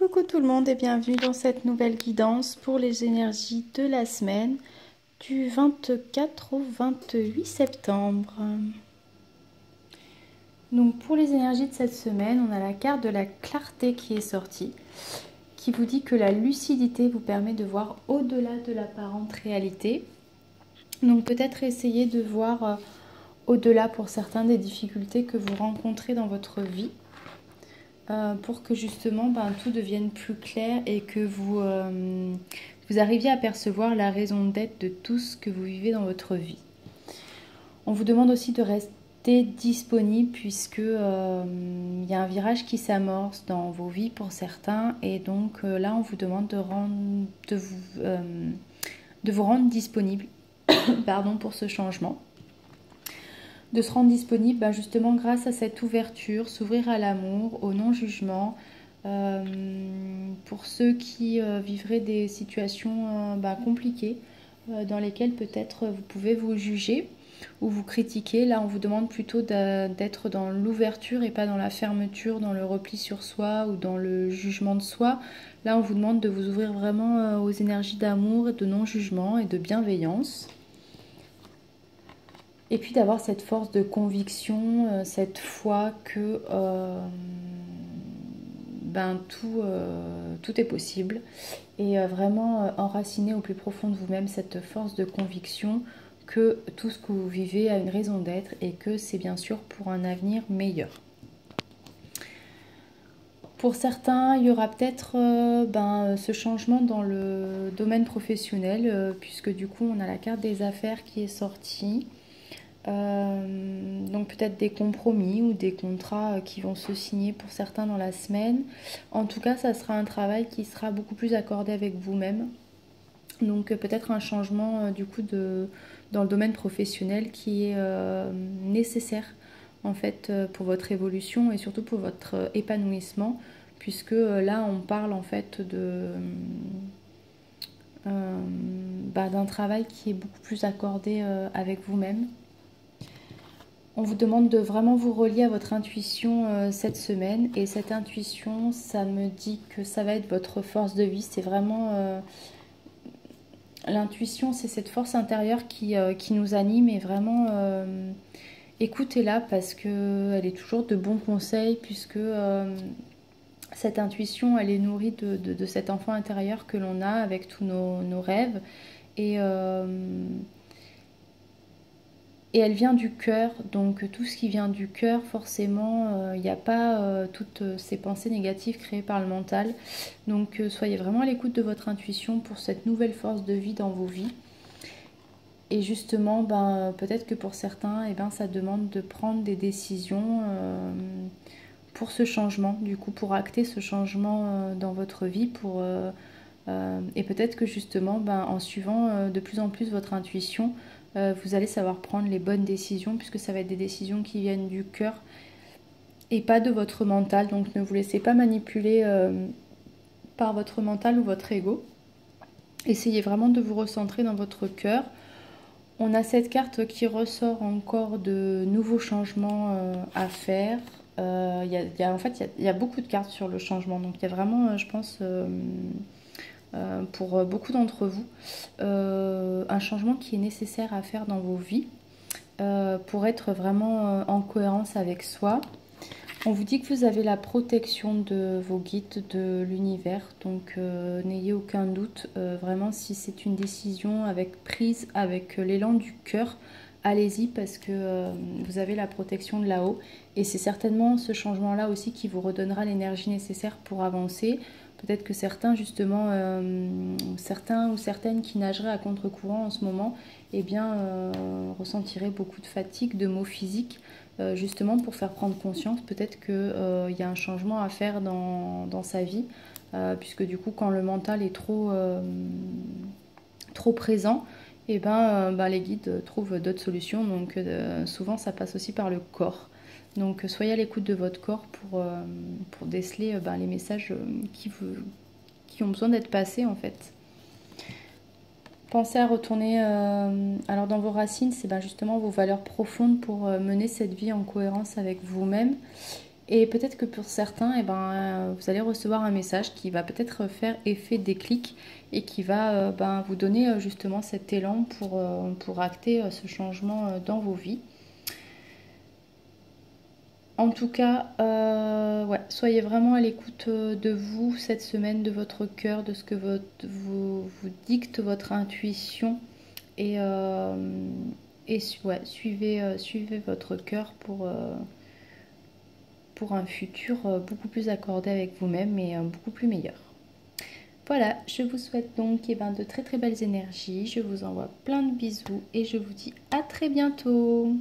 Coucou tout le monde et bienvenue dans cette nouvelle guidance pour les énergies de la semaine du 24 au 28 septembre. Donc pour les énergies de cette semaine, on a la carte de la clarté qui est sortie, qui vous dit que la lucidité vous permet de voir au-delà de l'apparente réalité. Donc peut-être essayer de voir au-delà pour certains des difficultés que vous rencontrez dans votre vie. Pour que justement tout devienne plus clair et que vous arriviez à percevoir la raison d'être de tout ce que vous vivez dans votre vie. On vous demande aussi de rester disponible puisque y a un virage qui s'amorce dans vos vies pour certains et donc là on vous demande de vous rendre disponible pour ce changement. De se rendre disponible justement grâce à cette ouverture, s'ouvrir à l'amour, au non-jugement. Pour ceux qui vivraient des situations compliquées dans lesquelles peut-être vous pouvez vous juger ou vous critiquer. Là, on vous demande plutôt d'être dans l'ouverture et pas dans la fermeture, dans le repli sur soi ou dans le jugement de soi. Là, on vous demande de vous ouvrir vraiment aux énergies d'amour, de non-jugement et de bienveillance. Et puis d'avoir cette force de conviction, cette foi que tout est possible. Et vraiment enraciner au plus profond de vous-même cette force de conviction que tout ce que vous vivez a une raison d'être et que c'est bien sûr pour un avenir meilleur. Pour certains, il y aura peut-être ce changement dans le domaine professionnel, puisque du coup on a la carte des affaires qui est sortie. Donc peut-être des compromis ou des contrats qui vont se signer pour certains dans la semaine. En tout cas, ça sera un travail qui sera beaucoup plus accordé avec vous-même. Donc peut-être un changement dans le domaine professionnel qui est nécessaire en fait pour votre évolution et surtout pour votre épanouissement, puisque là on parle en fait d'un travail qui est beaucoup plus accordé avec vous-même. On vous demande de vraiment vous relier à votre intuition cette semaine. Et cette intuition, ça me dit que ça va être votre force de vie. C'est vraiment... l'intuition, c'est cette force intérieure qui nous anime. Et vraiment, écoutez-la parce qu'elle est toujours de bons conseils. Puisque cette intuition, elle est nourrie de cet enfant intérieur que l'on a avec tous nos rêves. Et elle vient du cœur, donc tout ce qui vient du cœur, forcément, il n'y a pas toutes ces pensées négatives créées par le mental. Donc soyez vraiment à l'écoute de votre intuition pour cette nouvelle force de vie dans vos vies. Et justement, peut-être que pour certains, ça demande de prendre des décisions pour ce changement, du coup, pour acter ce changement dans votre vie, et peut-être que justement, en suivant de plus en plus votre intuition, vous allez savoir prendre les bonnes décisions puisque ça va être des décisions qui viennent du cœur et pas de votre mental. Donc ne vous laissez pas manipuler par votre mental ou votre ego. Essayez vraiment de vous recentrer dans votre cœur. On a cette carte qui ressort encore de nouveaux changements à faire. En fait, il y a beaucoup de cartes sur le changement. Donc il y a vraiment, je pense... pour beaucoup d'entre vous, un changement qui est nécessaire à faire dans vos vies pour être vraiment en cohérence avec soi. On vous dit que vous avez la protection de vos guides, de l'univers, donc n'ayez aucun doute. Vraiment, si c'est une décision prise avec l'élan du cœur, allez-y parce que vous avez la protection de là-haut. Et c'est certainement ce changement-là aussi qui vous redonnera l'énergie nécessaire pour avancer. Peut-être que certains, justement, certains ou certaines qui nageraient à contre-courant en ce moment, ressentiraient beaucoup de fatigue, de maux physiques, justement pour faire prendre conscience peut-être qu'il y a un changement à faire dans sa vie, puisque du coup, quand le mental est trop présent, les guides trouvent d'autres solutions. Donc souvent, ça passe aussi par le corps. Donc soyez à l'écoute de votre corps pour déceler les messages qui ont besoin d'être passés en fait. Pensez à retourner alors dans vos racines, c'est justement vos valeurs profondes pour mener cette vie en cohérence avec vous-même. Et peut-être que pour certains, eh ben, vous allez recevoir un message qui va peut-être faire effet déclic et qui va ben, vous donner justement cet élan pour acter ce changement dans vos vies. En tout cas, ouais, soyez vraiment à l'écoute de vous cette semaine, de votre cœur, de ce que vous dicte votre intuition. Et, ouais, suivez votre cœur pour un futur beaucoup plus accordé avec vous-même et beaucoup plus meilleur. Voilà, je vous souhaite donc eh ben, de très très belles énergies. Je vous envoie plein de bisous et je vous dis à très bientôt.